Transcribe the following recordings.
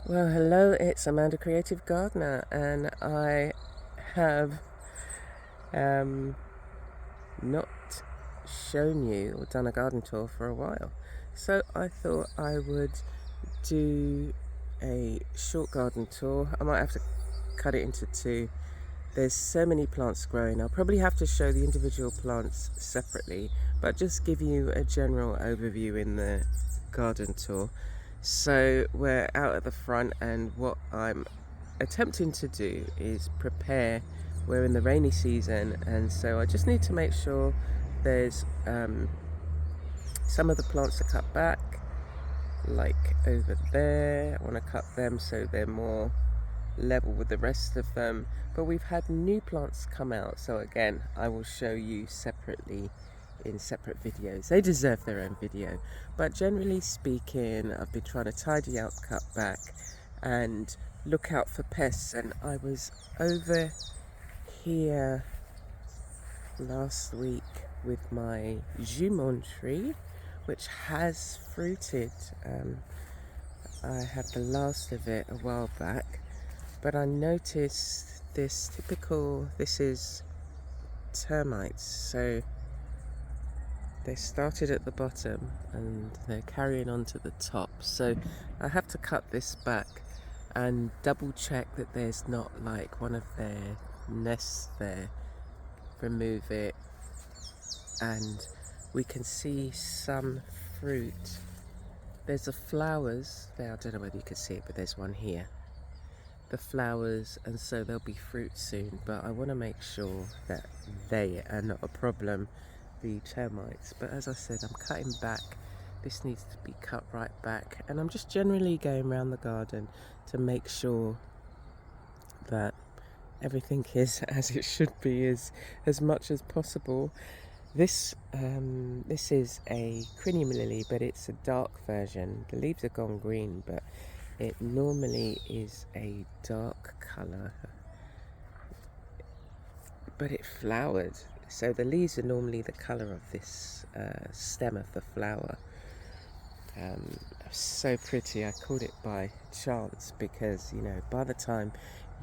Well, hello, it's Amanda Creative Gardener, and I have not shown you or done a garden tour for a while. So I thought I would do a short garden tour. I might have to cut it into two. There's so many plants growing. I'll probably have to show the individual plants separately, but just give you a general overview in the garden tour. So we're out at the front, and what I'm attempting to do is prepare. We're in the rainy season, and so I just need to make sure there's some of the plants are cut back, like over there. I want to cut them so they're more level with the rest of them, but we've had new plants come out, so again I will show you separately in separate videos. They deserve their own video, but generally speaking I've been trying to tidy out, cut back and look out for pests. And I was over here last week with my jumon tree, which has fruited. I had the last of it a while back, but I noticed this is termites. So they started at the bottom and they're carrying on to the top. So I have to cut this back and double check that there's not like one of their nests there. Remove it, and we can see some fruit. There's the flowers there. I don't know whether you can see it, but there's one here. The flowers, and so there'll be fruit soon, but I want to make sure that they are not a problem, the termites. But as I said, I'm cutting back. This needs to be cut right back, and I'm just generally going around the garden to make sure that everything is as it should be, as much as possible. This is a crinium lily, but it's a dark version. The leaves are gone green, but it normally is a dark colour, but it flowered. So the leaves are normally the colour of this stem of the flower. So pretty. I called it by chance because, you know, by the time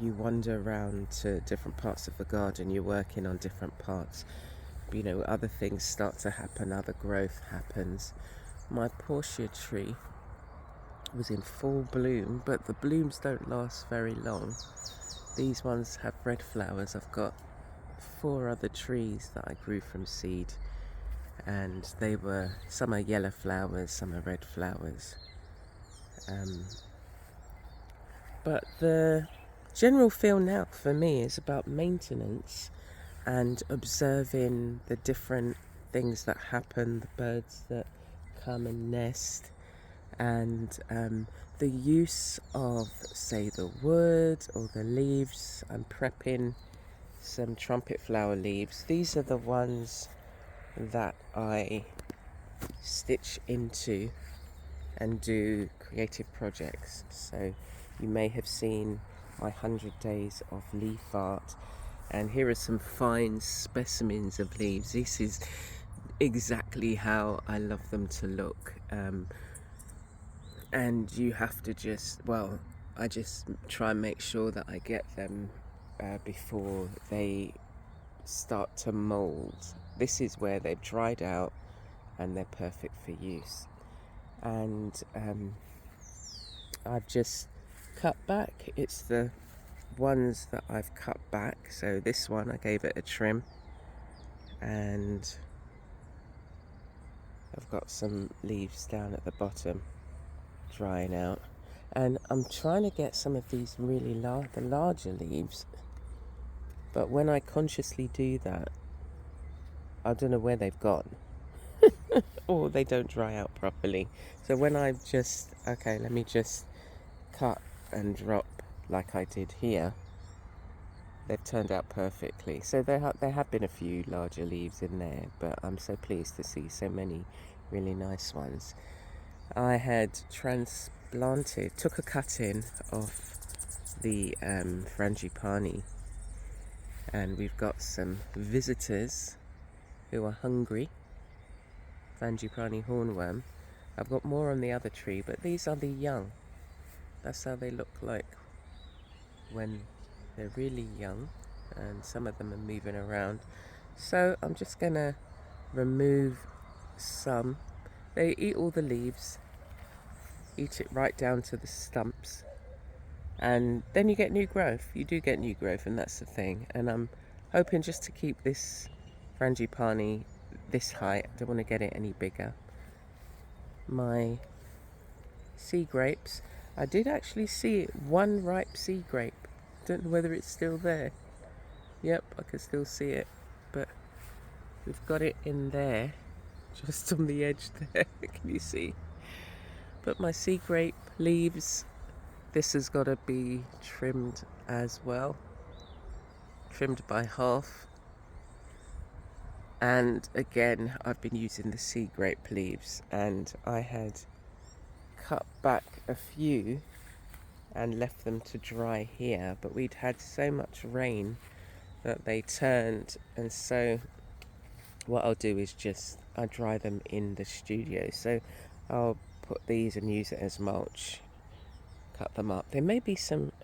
you wander around to different parts of the garden, you're working on different parts. You know, other things start to happen, other growth happens. My Portia tree was in full bloom, but the blooms don't last very long. These ones have red flowers. I've got 4 other trees that I grew from seed, and some are yellow flowers, some are red flowers. But the general feel now for me is about maintenance and observing the different things that happen, the birds that come and nest, and the use of, say, the wood or the leaves. I'm prepping some trumpet flower leaves. These are the ones that I stitch into and do creative projects. So you may have seen my 100 days of leaf art, and here are some fine specimens of leaves. This is exactly how I love them to look. And you have to I just try and make sure that I get them before they start to mold. This is where they've dried out and they're perfect for use. And I've just cut back. It's the ones that I've cut back. So this one I gave it a trim, and I've got some leaves down at the bottom drying out, and I'm trying to get some of these really the larger leaves, but when I consciously do that, I don't know where they've gone or they don't dry out properly. So when I let me just cut and drop like I did here, they've turned out perfectly. So there have been a few larger leaves in there, but I'm so pleased to see so many really nice ones. I had took a cutting of the frangipani, and we've got some visitors who are hungry. Frangipani hornworm. I've got more on the other tree, but these are the young. That's how they look like when they're really young, and some of them are moving around. So I'm just gonna remove some. They eat all the leaves, eat it right down to the stumps, and then you get new growth. You do get new growth, and that's the thing. And I'm hoping just to keep this frangipani this height. I don't want to get it any bigger. My sea grapes, I did actually see one ripe sea grape. Don't know whether it's still there. Yep, I can still see it, but we've got it in there, just on the edge there. Can you see? But my sea grape leaves, this has got to be trimmed as well, trimmed by half. And again, I've been using the sea grape leaves, and I had cut back a few and left them to dry here, but we'd had so much rain that they turned, and so what I'll do is just I dry them in the studio. So I'll put these and use it as mulch, cut them up. There may be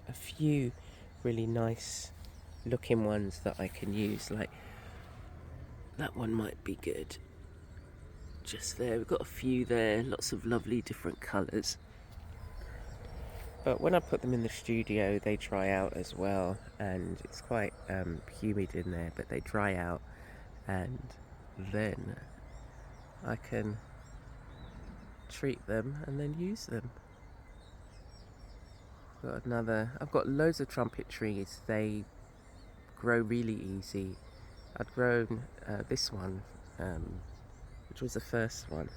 a few really nice looking ones that I can use, like that one might be good. Just there, we've got a few there, lots of lovely different colours. But when I put them in the studio, they dry out as well, and it's quite humid in there, but they dry out, and then I can treat them and then use them. I've got loads of trumpet trees. They grow really easy. I'd grown this one, which was the first one.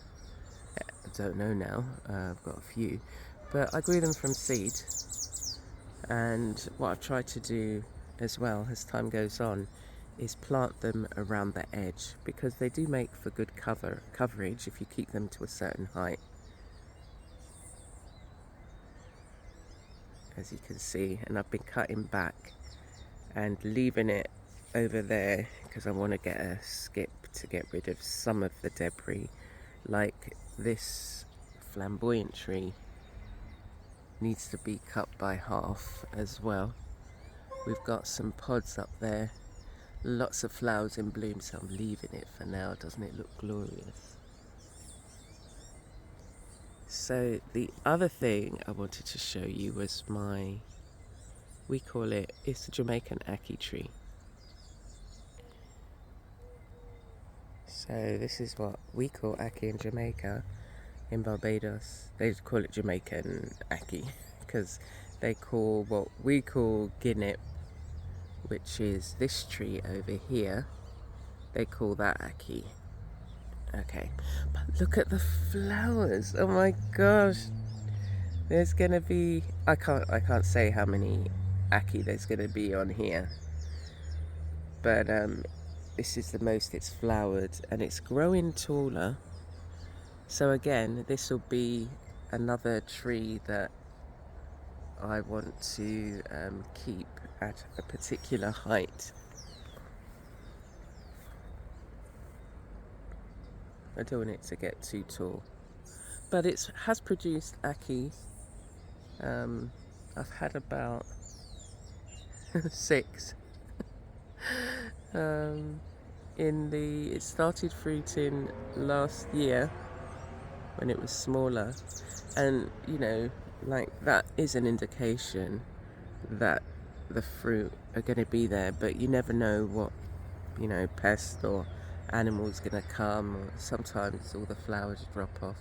I don't know now, I've got a few, but I grew them from seed. And what I've tried to do as well as time goes on is plant them around the edge, because they do make for good coverage if you keep them to a certain height, as you can see. And I've been cutting back and leaving it over there because I want to get a skip to get rid of some of the debris. Like this flamboyant tree needs to be cut by half as well. We've got some pods up there, lots of flowers in bloom, so I'm leaving it for now. Doesn't it look glorious? So the other thing I wanted to show you was it's a Jamaican ackee tree. So this is what we call ackee in Jamaica. In Barbados, they call it Jamaican ackee, because they call what we call guinnep, which is this tree over here, they call that ackee. Okay, but look at the flowers. Oh my gosh, there's gonna be, I can't say how many ackee there's gonna be on here, but this is the most it's flowered, and it's growing taller. So again, this will be another tree that I want to keep at a particular height. I don't want it to get too tall, but it has produced ackee. I've had about 6. It started fruiting last year when it was smaller, and like that is an indication that the fruit are going to be there, but you never know what pest or animal's going to come, or sometimes all the flowers drop off.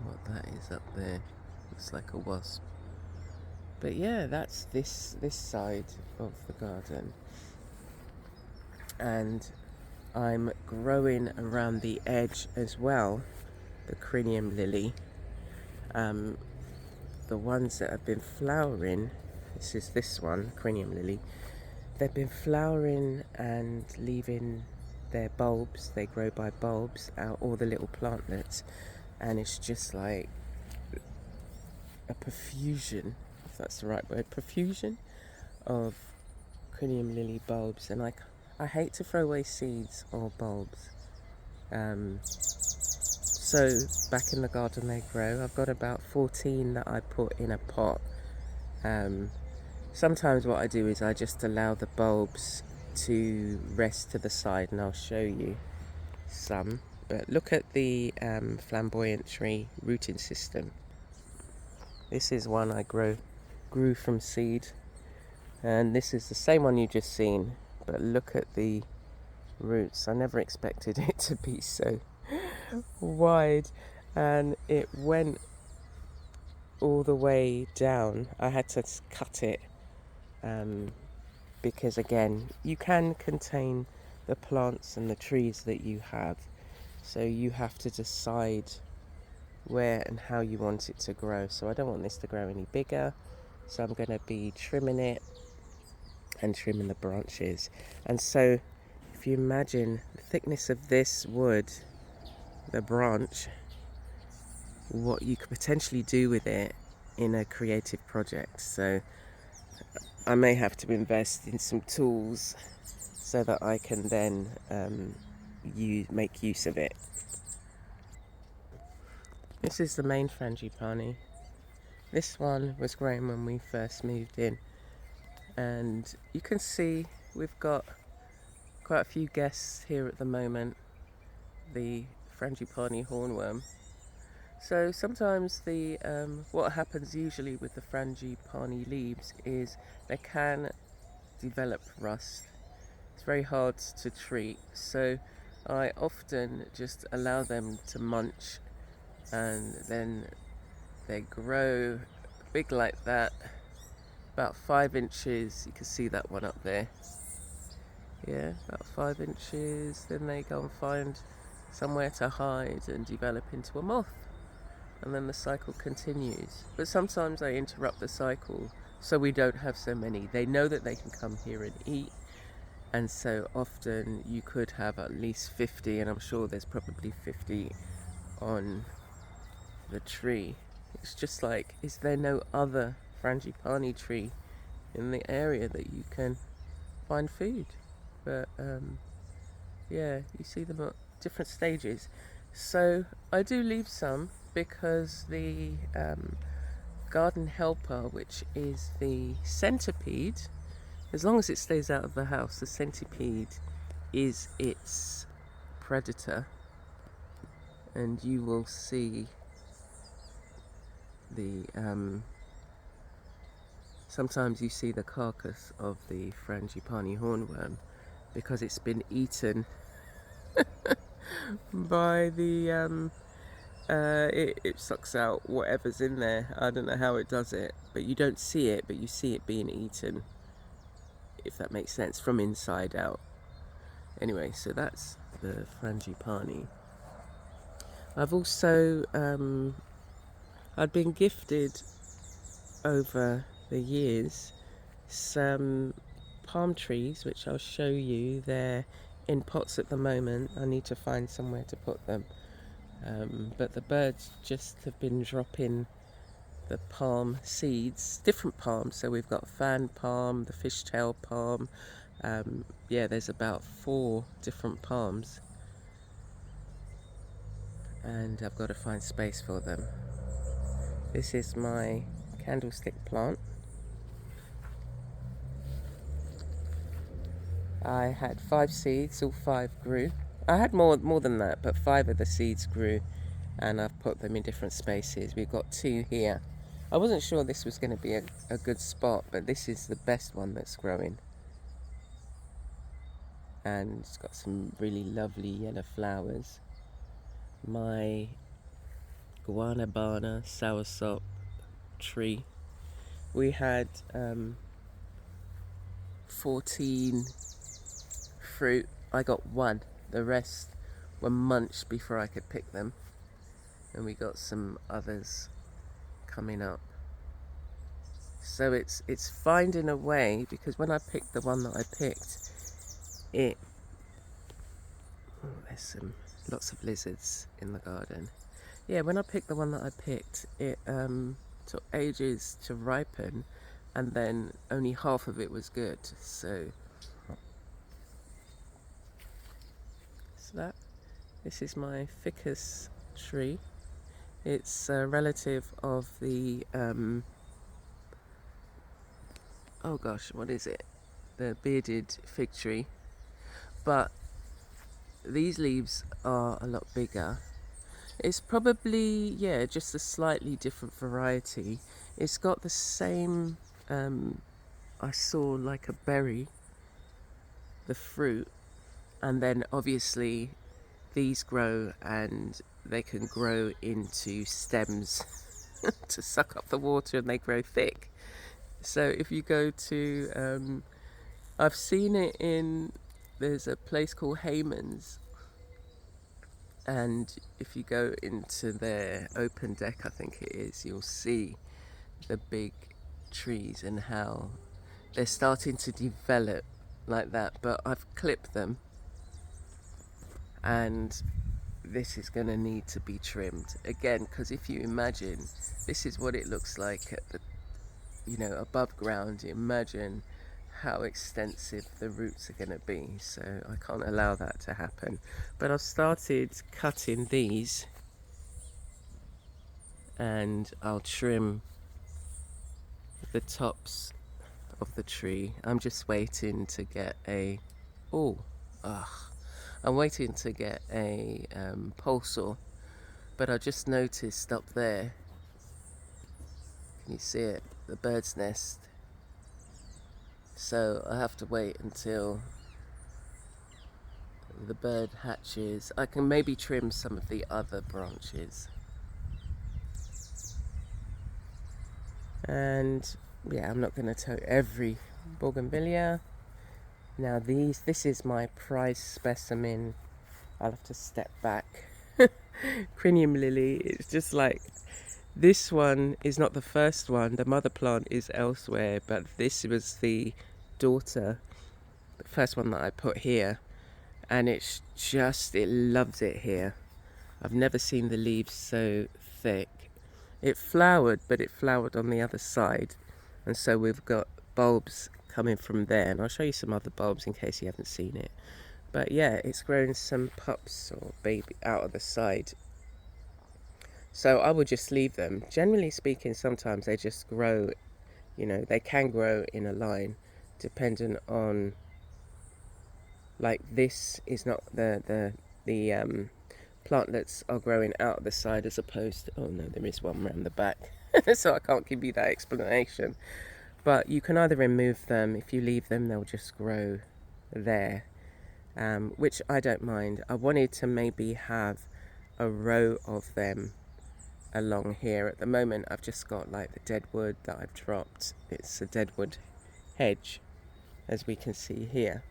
What that is up there looks like a wasp. But yeah, that's this side of the garden, and I'm growing around the edge as well the crinium lily. The ones that have been flowering, this is this one, crinium lily, they've been flowering and leaving their bulbs. They grow by bulbs out, all the little plantlets, and it's just like a profusion, if that's the right word, profusion of crinium lily bulbs. And I hate to throw away seeds or bulbs, So back in the garden they grow. I've got about 14 that I put in a pot. Sometimes what I do is I just allow the bulbs to rest to the side, and I'll show you some. But look at the flamboyant tree rooting system. This is one I grew from seed, and this is the same one you just seen, but look at the roots. I never expected it to be so wide, and it went all the way down. I had to cut it because again, you can contain the plants and the trees that you have, so you have to decide where and how you want it to grow. So I don't want this to grow any bigger, so I'm going to be trimming it and trimming the branches. And so if you imagine the thickness of this wood, the branch, what you could potentially do with it in a creative project. So I may have to invest in some tools so that I can then make use of it. This is the main frangipani. This one was grown when we first moved in, and you can see we've got quite a few guests here at the moment. The frangipani hornworm. So sometimes what happens usually with the frangipani leaves is they can develop rust. It's very hard to treat, so I often just allow them to munch, and then they grow big like that, about 5 inches. You can see that one up there. Yeah, about 5 inches. Then they go and find somewhere to hide and develop into a moth, and then the cycle continues. But sometimes I interrupt the cycle so we don't have so many. They know that they can come here and eat, and so often you could have at least 50, and I'm sure there's probably 50 on the tree. It's just like, is there no other frangipani tree in the area that you can find food? But yeah, you see them at different stages. So I do leave some because the garden helper, which is the centipede, as long as it stays out of the house, the centipede is its predator, and you will see the sometimes you see the carcass of the frangipani hornworm because it's been eaten by the it sucks out whatever's in there. I don't know how it does it, but you don't see it, but you see it being eaten, if that makes sense, from inside out. Anyway, so that's the frangipani. I've also I'd been gifted over the years some palm trees, which I'll show you. They're in pots at the moment. I need to find somewhere to put them, but the birds just have been dropping the palm seeds, different palms. So we've got fan palm, the fishtail palm, yeah, there's about 4 different palms, and I've got to find space for them. This is my candlestick plant. I had 5 seeds, all 5 grew. I had more than that, but 5 of the seeds grew, and I've put them in different spaces. We've got 2 here. I wasn't sure this was going to be a good spot, but this is the best one that's growing. And it's got some really lovely yellow flowers. My guanabana soursop tree. We had 14 fruit. I got 1. The rest were munched before I could pick them. And we got some others coming up. So it's finding a way, because when I picked the one that I picked, there's lots of lizards in the garden. Yeah, when I picked the one that I picked, it took ages to ripen, and then only half of it was good. So this is my ficus tree. It's a relative of the, oh gosh, what is it? The bearded fig tree. But these leaves are a lot bigger. It's probably, yeah, just a slightly different variety. It's got the same, I saw like a berry, the fruit, and then obviously these grow and they can grow into stems to suck up the water, and they grow thick. So if you go to, I've seen it in, there's a place called Heyman's, and if you go into their open deck, I think it is, you'll see the big trees and how they're starting to develop like that. But I've clipped them, and this is going to need to be trimmed again, because if you imagine, this is what it looks like at the, above ground. Imagine how extensive the roots are going to be, so I can't allow that to happen. But I've started cutting these, and I'll trim the tops of the tree. I'm just waiting to get a I'm waiting to get a pole saw, but I just noticed up there, can you see it, the bird's nest? So I have to wait until the bird hatches. I can maybe trim some of the other branches. And yeah, I'm not going to tow every bougainvillea. Now this is my prize specimen. I'll have to step back. Crinium lily, it's just like, this one is not the first one. The mother plant is elsewhere, but this was the daughter, the first one that I put here. And it's just, it loves it here. I've never seen the leaves so thick. It flowered, but it flowered on the other side. And so we've got bulbs coming from there. And I'll show you some other bulbs in case you haven't seen it. But yeah, it's grown some pups or baby out of the side. So I would just leave them. Generally speaking, sometimes they just grow, they can grow in a line, depending on, like this is not the plantlets are growing out of the side, as opposed to, oh no, there is one around the back. So I can't give you that explanation. But you can either remove them. If you leave them, they'll just grow there, which I don't mind. I wanted to maybe have a row of them along here. At the moment I've just got like the deadwood that I've dropped. It's a deadwood hedge, as we can see here.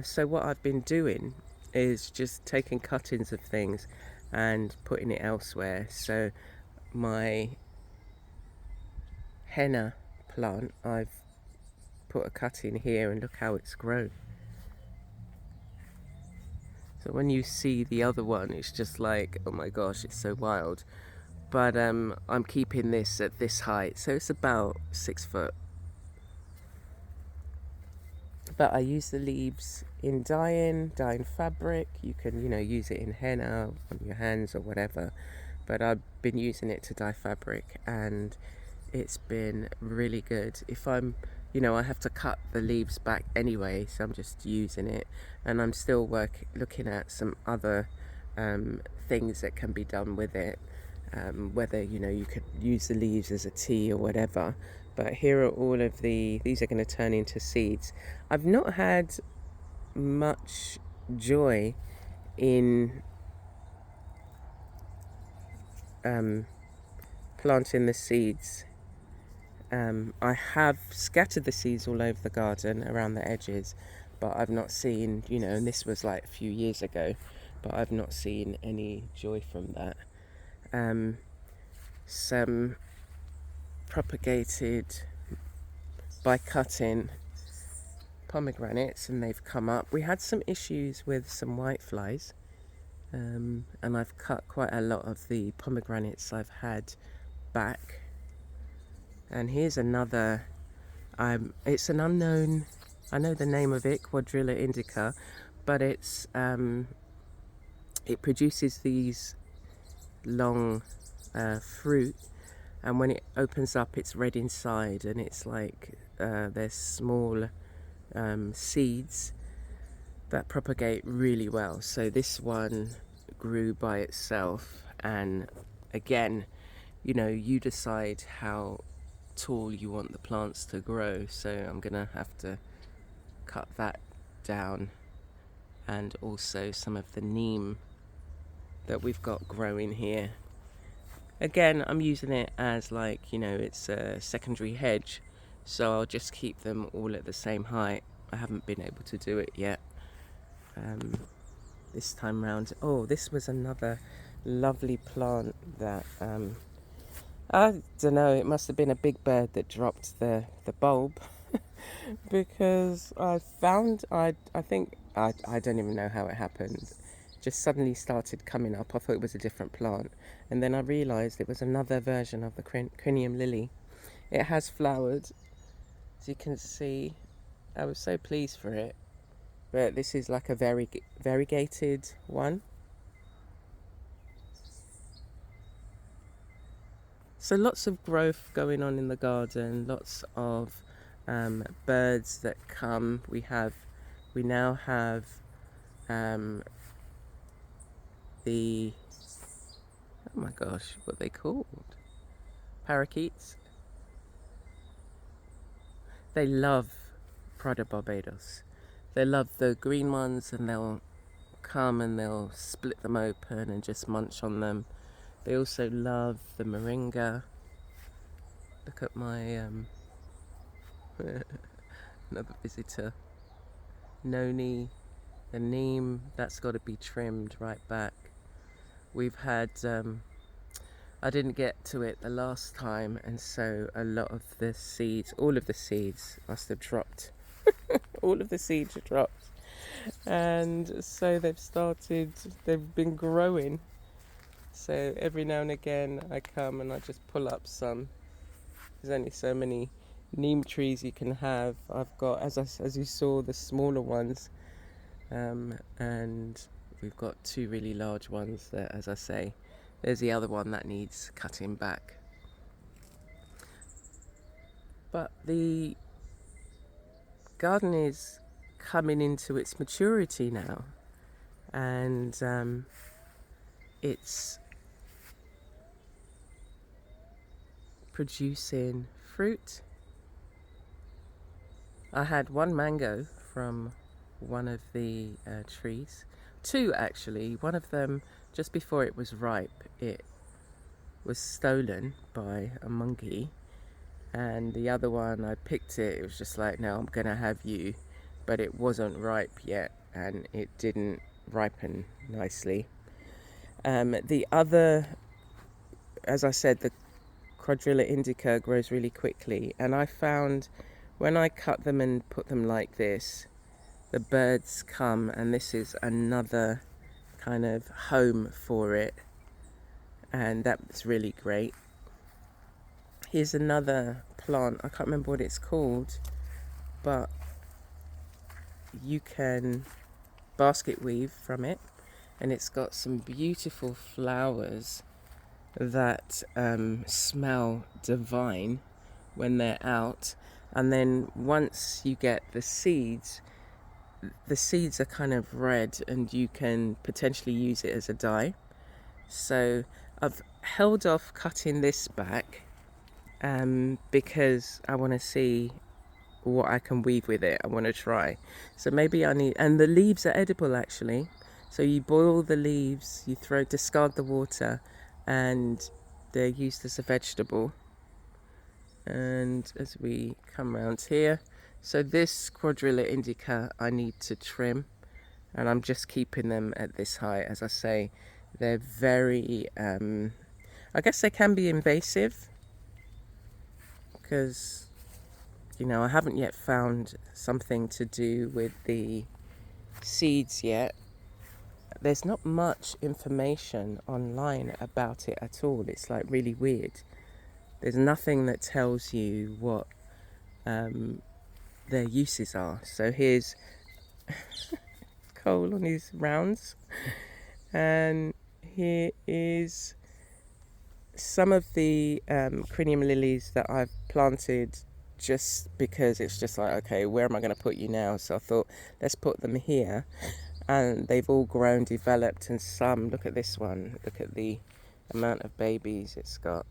So what I've been doing is just taking cuttings of things and putting it elsewhere. So my henna plant, I've put a cutting here, and look how it's grown. So when you see the other one, it's just like, oh my gosh, it's so wild. But I'm keeping this at this height, so it's about 6 foot. But I use the leaves in dyeing fabric. You can, use it in henna on your hands or whatever. But I've been using it to dye fabric, and it's been really good. If I'm, I have to cut the leaves back anyway, so I'm just using it. And I'm still looking at some other things that can be done with it. Whether, you could use the leaves as a tea or whatever. But here are all of these are going to turn into seeds. I've not had much joy in planting the seeds. I have scattered the seeds all over the garden around the edges, but I've not seen, and this was like a few years ago, but I've not seen any joy from that. Some propagated by cutting pomegranates, and they've come up. We had some issues with some whiteflies, and I've cut quite a lot of the pomegranates I've had back. And here's another, it's an unknown, I know the name of it, Quadrilla indica, but it's it produces these long fruit, and when it opens up it's red inside, and it's like there's small seeds that propagate really well. So this one grew by itself, and again, you decide how tall you want the plants to grow. So I'm gonna have to cut that down, and also some of the neem that we've got growing here. Again, I'm using it as it's a secondary hedge, so I'll just keep them all at the same height. I haven't been able to do it yet this time round. Oh, this was another lovely plant that I don't know, it must have been a big bird that dropped the bulb because I think I don't even know how it happened. Just suddenly started coming up. I thought it was a different plant, and then I realised it was another version of the crinium lily. It has flowered, as you can see. I was so pleased for it, but this is like a variegated one. So lots of growth going on in the garden, lots of birds that come. We now have the, oh my gosh, what are they called? Parakeets. They love Prada Barbados. They love the green ones, and they'll come and they'll split them open and just munch on them. They also love the moringa. Look at my another visitor. Noni, the neem, that's got to be trimmed right back. We've had I didn't get to it the last time, and so a lot of the seeds, all of the seeds must have dropped. All of the seeds are dropped, and so they've been growing. So every now and again I come and I just pull up some. There's only so many neem trees you can have. I've got, as you saw, the smaller ones, and we've got two really large ones that, as I say, there's the other one that needs cutting back. But the garden is coming into its maturity now, and it's producing fruit. I had one mango from one of the trees, two actually. One of them, just before it was ripe, it was stolen by a monkey, and the other one, I picked it. It was just like, no, I'm gonna have you, but it wasn't ripe yet, and it didn't ripen nicely. The other, as I said, the Quadrilla indica grows really quickly, and I found when I cut them and put them like this, the birds come, and this is another kind of home for it, and that's really great. Here's another plant, I can't remember what it's called, but you can basket weave from it, and it's got some beautiful flowers that smell divine when they're out. And then once you get the seeds are kind of red, and you can potentially use it as a dye. So I've held off cutting this back because I want to see what I can weave with it. I want to try. So maybe and the leaves are edible actually. So you boil the leaves, you discard the water, and they're used as a vegetable. And as we come around here, so this Quadrilla indica I need to trim, and I'm just keeping them at this height. As I say, they're very, I guess they can be invasive, because, I haven't yet found something to do with the seeds yet. There's not much information online about it at all. It's like really weird. There's nothing that tells you what their uses are. So here's Cole on his rounds, And here is some of the crinium lilies that I've planted just because it's just like, okay, where am I going to put you now? So I thought, let's put them here. And they've all grown, developed, and some, look at this one, look at the amount of babies it's got,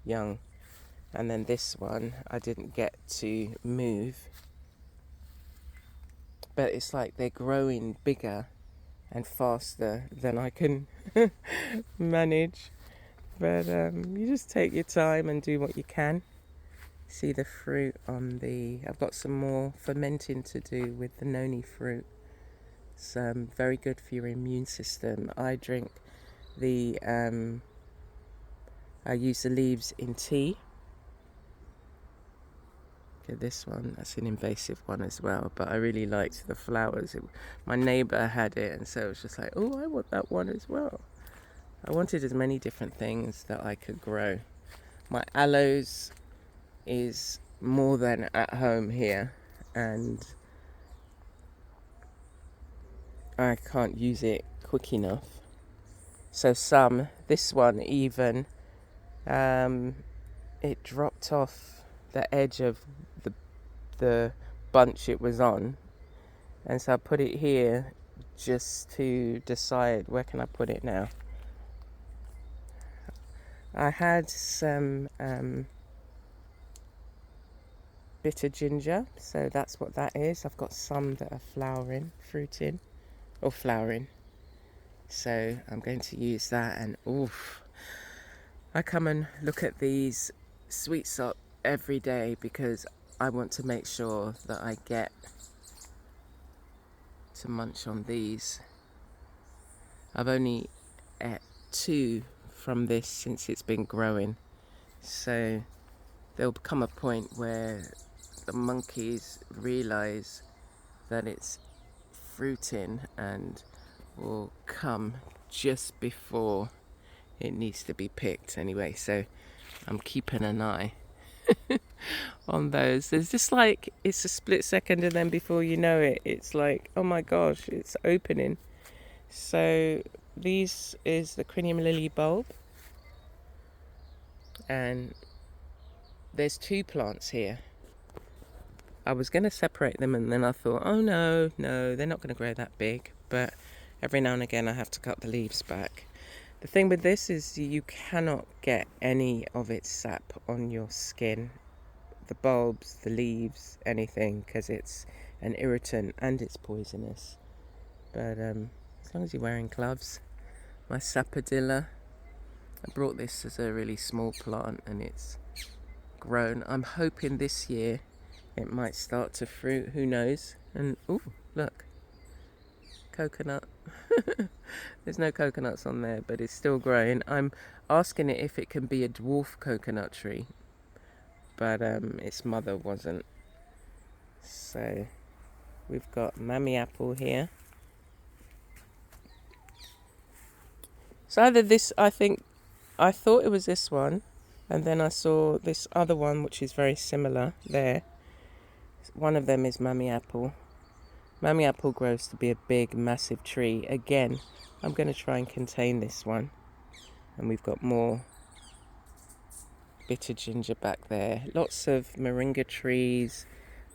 young. And then this one I didn't get to move, but it's like they're growing bigger and faster than I can manage. But you just take your time and do what you can. See the fruit on the... I've got some more fermenting to do with the noni fruit. It's very good for your immune system. I drink the... I use the leaves in tea. Okay, this one, that's an invasive one as well, but I really liked the flowers. My neighbour had it, and so it was just like, oh, I want that one as well. I wanted as many different things that I could grow. My aloes is more than at home here, and I can't use it quick enough. So this one even, it dropped off the edge of the bunch it was on, and so I put it here just to decide where can I put it now. I had some bitter ginger, so that's what that is. I've got some that are fruiting, so I'm going to use that. And oof, I come and look at these sweet sop every day because I want to make sure that I get to munch on these. I've only ate 2 from this since it's been growing, so there'll come a point where the monkeys realize that it's fruiting and will come just before it needs to be picked anyway. So I'm keeping an eye on those. There's just like, it's a split second, and then before you know it, it's like, oh my gosh, it's opening. So this is the crinium lily bulb, and there's 2 plants here. I was going to separate them, and then I thought, oh no, they're not going to grow that big. But every now and again I have to cut the leaves back. The thing with this is you cannot get any of its sap on your skin, the bulbs, the leaves, anything, because it's an irritant and it's poisonous. But as long as you're wearing gloves. My sapodilla, I brought this as a really small plant and it's grown. I'm hoping this year it might start to fruit, who knows. And ooh, look, coconut. There's no coconuts on there, but it's still growing. I'm asking it if it can be a dwarf coconut tree, but its mother wasn't. So we've got mammy apple here. So either this, I thought it was this one, and then I saw this other one which is very similar there. One of them is mammy apple. Mammy apple grows to be a big, massive tree. Again, I'm going to try and contain this one. And we've got more bitter ginger back there. Lots of moringa trees,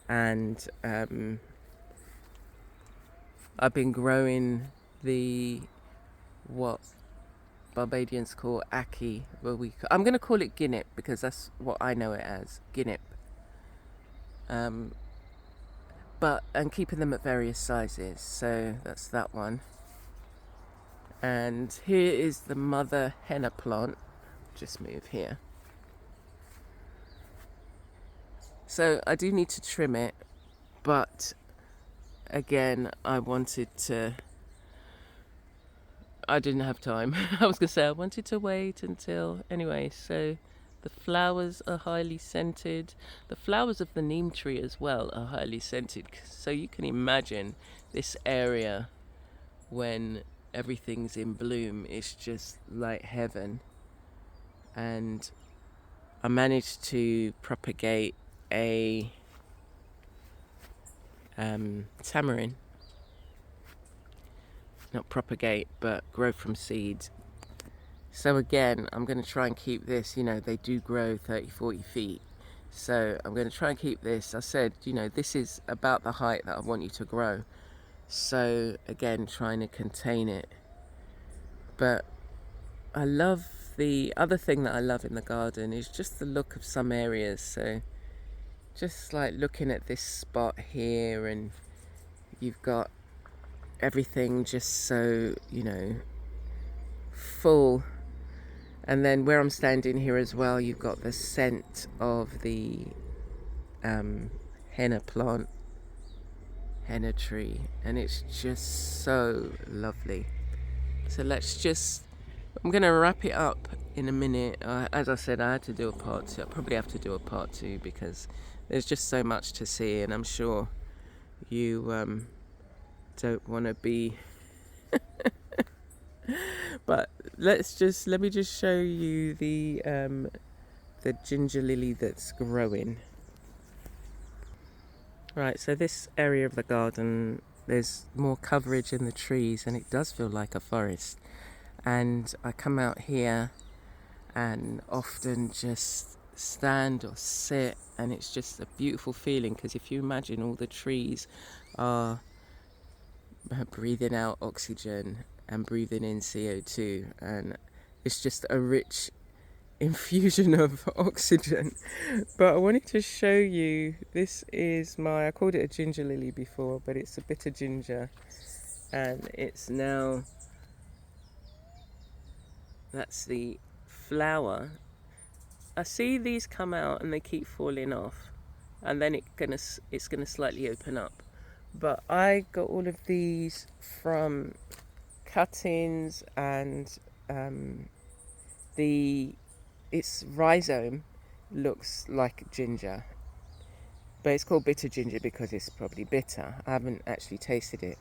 and I've been growing the what Barbadians call ackee. I'm going to call it guinnep because that's what I know it as, guinnep. And keeping them at various sizes. So that's that one. And here is the mother henna plant. Just move here. So I do need to trim it, but again, I didn't have time. I was going to say I wanted to wait until... Anyway, so the flowers are highly scented. The flowers of the neem tree as well are highly scented. So you can imagine this area when everything's in bloom. It's just like heaven. And I managed to propagate a tamarin. not propagate, but grow from seeds. So again, I'm going to try and keep this, they do grow 30-40 feet. So I'm going to try and keep this. I said, this is about the height that I want you to grow. So again, trying to contain it. But I love, the other thing that I love in the garden is just the look of some areas. So just like looking at this spot here, and you've got everything just so, full. And then where I'm standing here as well, you've got the scent of the henna plant, henna tree, and it's just so lovely. So I'm going to wrap it up in a minute. As I said, I had to do a part 2. I'll probably have to do a part 2 because there's just so much to see, and I'm sure you don't want to be but let me just show you the ginger lily that's growing. Right, so this area of the garden, there's more coverage in the trees and it does feel like a forest. And I come out here and often just stand or sit, and it's just a beautiful feeling, because if you imagine, all the trees are breathing out oxygen and breathing in CO2, and it's just a rich infusion of oxygen. But I wanted to show you, this is I called it a ginger lily before, but it's a bitter ginger, and it's now, that's the flower. I see these come out and they keep falling off, and then it's gonna slightly open up. But I got all of these from cuttings, and its rhizome looks like ginger, but it's called bitter ginger because it's probably bitter. I haven't actually tasted it,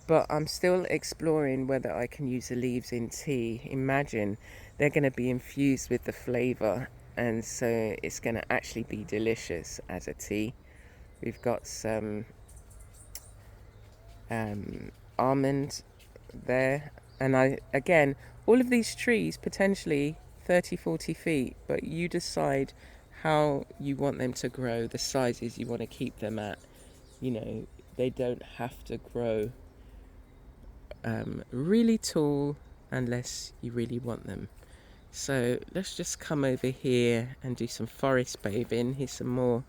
but I'm still exploring whether I can use the leaves in tea. Imagine, they're going to be infused with the flavour, and so it's going to actually be delicious as a tea. We've got some almond there, and again, all of these trees potentially 30-40 feet, but you decide how you want them to grow, the sizes you want to keep them at. They don't have to grow really tall unless you really want them. So let's just come over here and do some forest bathing. Here's some more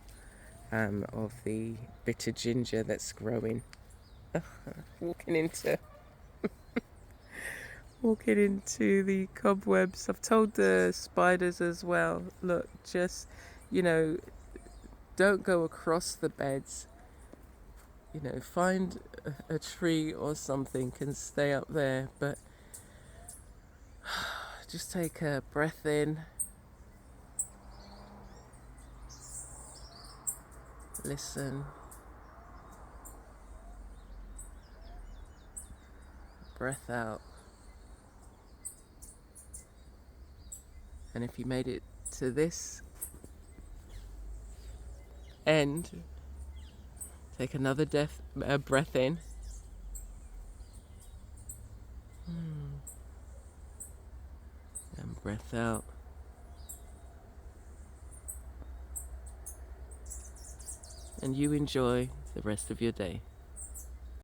of the bitter ginger that's growing. walking into the cobwebs. I've told the spiders as well, look, just don't go across the beds. Find a tree or something and stay up there. But just take a breath in, listen, breath out. And if you made it to this end, take another breath in. And breath out. And you enjoy the rest of your day.